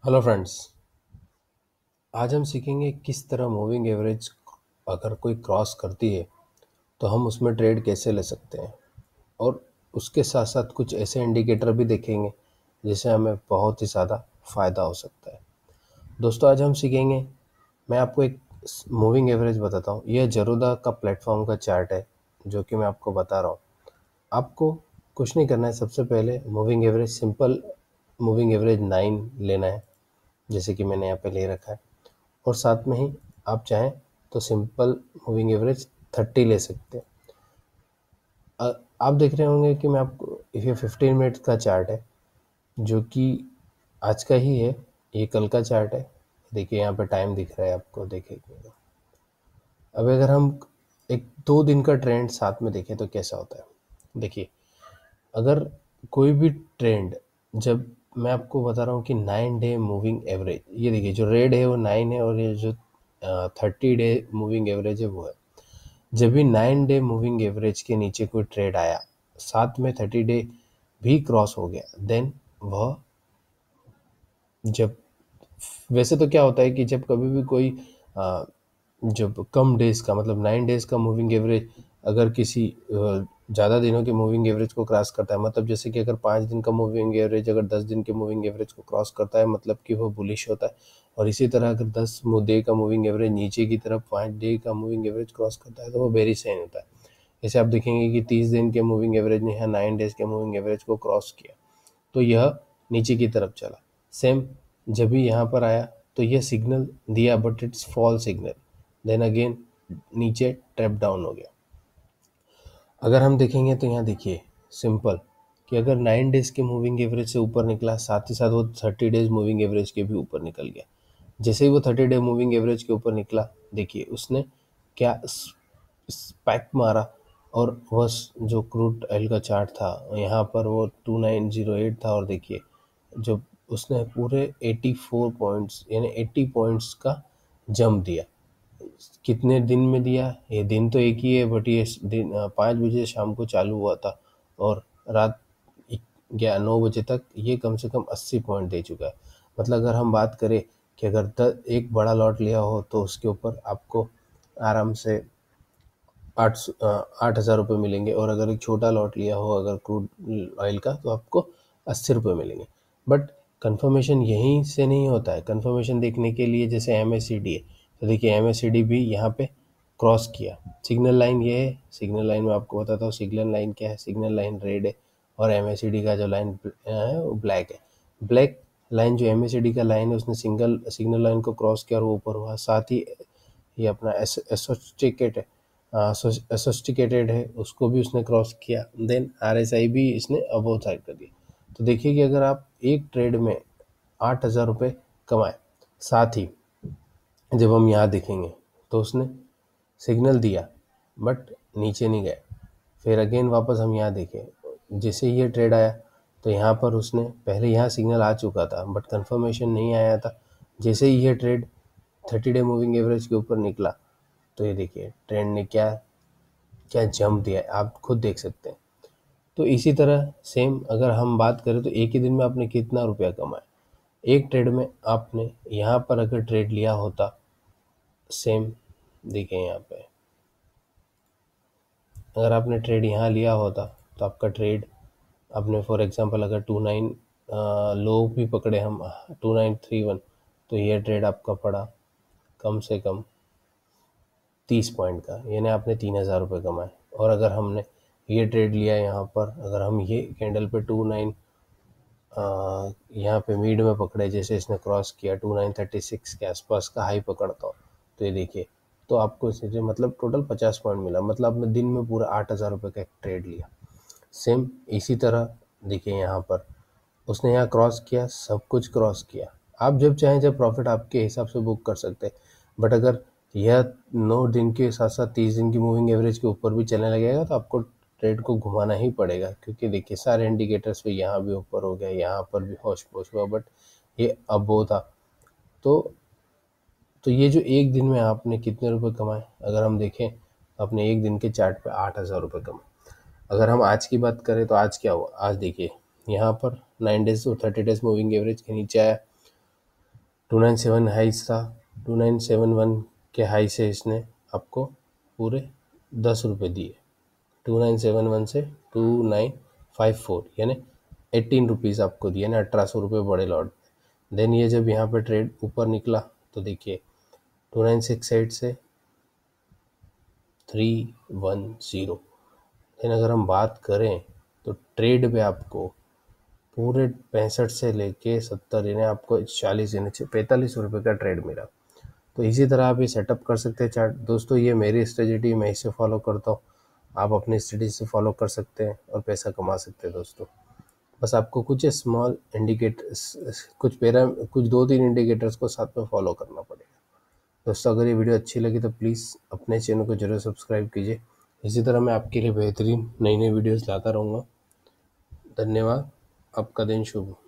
Hello friends. आज हम सीखेंगे किस तरह मूविंग एवरेज अगर कोई क्रॉस करती है तो हम उसमें ट्रेड कैसे ले सकते हैं, और उसके साथ साथ कुछ ऐसे इंडिकेटर भी देखेंगे जिससे हमें बहुत ही ज़्यादा फ़ायदा हो सकता है। दोस्तों, आज हम सीखेंगे, मैं आपको एक मूविंग एवरेज बताता हूँ। यह जरोदा का प्लेटफॉर्म का चार्ट है जो कि मैं आपको बता रहा हूँ। आपको कुछ नहीं करना है, सबसे पहले moving average, simple moving average 9 लेना है, जैसे कि मैंने यहाँ पे ले रखा है। और साथ में ही आप चाहें तो सिंपल मूविंग एवरेज 30 ले सकते हैं। आप देख रहे होंगे कि मैं आपको, ये 15 मिनट्स का चार्ट है जो कि आज का ही है, ये कल का चार्ट है। देखिए यहाँ पे टाइम दिख रहा है आपको, देखिए। अब अगर हम एक 2 दिन का ट्रेंड साथ में देखें तो कैसा होता है, देखिए। अगर कोई भी ट्रेंड, जब मैं आपको बता रहा हूँ कि 9 डे मूविंग एवरेज, ये देखिए जो रेड है वो 9 है, और ये जो 30 डे मूविंग एवरेज है वो है। जब भी 9 डे मूविंग एवरेज के नीचे कोई ट्रेड आया, साथ में 30 डे भी क्रॉस हो गया, देन वह, जब, वैसे तो क्या होता है कि जब कभी भी कोई अ, जब कम डेज का, मतलब 9 डेज का मूविंग एवरेज अगर किसी ज़्यादा दिनों के मूविंग एवरेज को क्रॉस करता है, मतलब जैसे कि अगर 5 दिन का मूविंग एवरेज अगर 10 दिन के मूविंग एवरेज को क्रॉस करता है, मतलब कि वो बुलिश होता है। और इसी तरह अगर 10 डे का मूविंग एवरेज नीचे की तरफ 5 डे का मूविंग एवरेज क्रॉस करता है तो वो बेरी साइन होता है। जैसे आप देखेंगे कि 30 दिन के मूविंग एवरेज ने यहाँ 9 डेज के मूविंग एवरेज को क्रॉस किया तो यह नीचे की तरफ चला। सेम जब भी यहाँ पर आया तो यह सिग्नल दिया, but it's false signal, then again नीचे ट्रैप डाउन हो गया। अगर हम देखेंगे तो यहाँ देखिए सिंपल, कि अगर 9 डेज के मूविंग एवरेज से ऊपर निकला, साथ ही साथ वो 30 डेज मूविंग एवरेज के भी ऊपर निकल गया। जैसे ही वो 30 डे मूविंग एवरेज के ऊपर निकला, देखिए उसने क्या स्पैक मारा, और वह जो क्रूड ऑयल का चार्ट था यहाँ पर वो 2908 था, और देखिए जो उसने पूरे 84 पॉइंट्स यानी 80 पॉइंट्स का जंप दिया। कितने दिन में दिया, ये दिन तो एक ही है, बट ये दिन 5 बजे शाम को चालू हुआ था, और रात 9 बजे तक ये कम से कम 80 पॉइंट दे चुका है। मतलब अगर हम बात करें कि अगर एक बड़ा लॉट लिया हो तो उसके ऊपर आपको आराम से 8,000 रुपये मिलेंगे, और अगर एक छोटा लॉट लिया हो अगर क्रूड ऑयल का तो आपको 80 रुपये मिलेंगे। बट कंफर्मेशन यहीं से नहीं होता है। कंफर्मेशन देखने के लिए जैसे MACD है, तो देखिए MACD भी यहाँ पे क्रॉस किया। सिग्नल लाइन ये है, सिग्नल लाइन में आपको बताता हूँ सिग्नल लाइन क्या है। सिग्नल लाइन रेड है, और MACD का जो लाइन है वो ब्लैक है। ब्लैक लाइन जो MACD का लाइन है उसने सिग्नल लाइन को क्रॉस किया और वो ऊपर हुआ। साथ ही ये अपना एसोस्टिकेट है, एसोस्टिकेटेड है, उसको भी उसने क्रॉस किया। देन RSI भी इसने अबोव साइड कर दिया। तो देखिए कि अगर आप एक ट्रेड में 8,000 रुपये कमाए, साथ ही जब हम यहाँ देखेंगे तो उसने सिग्नल दिया बट नीचे नहीं गया। फिर अगेन वापस हम यहाँ देखें, जैसे ये ट्रेड आया तो यहाँ पर उसने पहले यहाँ सिग्नल आ चुका था बट कंफर्मेशन नहीं आया था। जैसे ही ये ट्रेड 30 डे मूविंग एवरेज के ऊपर निकला तो ये देखिए ट्रेंड ने क्या क्या जंप दिया है, आप खुद देख सकते हैं। तो इसी तरह सेम अगर हम बात करें तो एक ही दिन में आपने कितना रुपया कमाया, एक ट्रेड में आपने यहाँ पर अगर ट्रेड लिया होता, सेम देखिए यहाँ पे अगर आपने ट्रेड यहाँ लिया होता तो आपका ट्रेड, आपने फॉर एग्जांपल अगर 29 लो भी पकड़े हम 2931, तो ये ट्रेड आपका पड़ा कम से कम 30 पॉइंट का, यानी आपने 3,000 रुपये कमाए। और अगर हमने ये ट्रेड लिया यहाँ पर, अगर हम ये कैंडल पे 29 यहाँ पे मिड में पकड़े, जैसे इसने क्रॉस किया 2936 के आसपास का हाई पकड़ता हो, तो ये देखिए, तो आपको इससे मतलब टोटल 50 पॉइंट मिला। मतलब आपने दिन में पूरा 8,000 रुपये का एक ट्रेड लिया। सेम इसी तरह देखिए यहाँ पर उसने यहाँ क्रॉस किया, सब कुछ क्रॉस किया। आप जब चाहें जब प्रॉफिट आपके हिसाब से बुक कर सकते हैं। बट अगर यह 9 दिन के साथ साथ 30 दिन की मूविंग एवरेज के ऊपर भी चलने लगेगा तो आपको ट्रेड को घुमाना ही पड़ेगा, क्योंकि देखिए सारे इंडिकेटर्स पे यहाँ भी ऊपर हो गया, यहाँ पर भी होश पोश हुआ, बट ये अबो था। तो ये जो एक दिन में आपने कितने रुपए कमाए, अगर हम देखें अपने एक दिन के चार्ट पे 8,000 रुपये कमाए। अगर हम आज की बात करें तो आज क्या हुआ, आज देखिए यहाँ पर 9 डेज और 30 डेज मूविंग एवरेज के नीचे आया, 297 हाइस था, 2971 के हाई से इसने आपको पूरे 10 रुपये दिए। 2971 से 2954 यानी 18 रुपीज़ आपको दिए ना, 1800 रुपये बड़े लॉट पे। देन ये जब यहाँ पे ट्रेड ऊपर निकला तो देखिए 2968 से 310। लेकिन अगर हम बात करें तो ट्रेड पे आपको पूरे 65 से लेके 70 यानी आपको 40 यानी 45 रुपये का ट्रेड मिला। तो इसी तरह आप ये सेटअप कर सकते हैं चार्ट। दोस्तों ये मेरी स्ट्रेटेजी, मैं इसे फॉलो करता हूँ, आप अपनी स्ट्रेटेजी से फॉलो कर सकते हैं और पैसा कमा सकते हैं दोस्तों। बस आपको कुछ स्मॉल इंडिकेटर्स, कुछ 2-3 इंडिकेटर्स को साथ में फॉलो करना पड़ेगा। दोस्तों अगर ये वीडियो अच्छी लगी तो प्लीज़ अपने चैनल को जरूर सब्सक्राइब कीजिए। इसी तरह मैं आपके लिए बेहतरीन नई नई वीडियोस लाता रहूँगा। धन्यवाद। आपका दिन शुभ हो।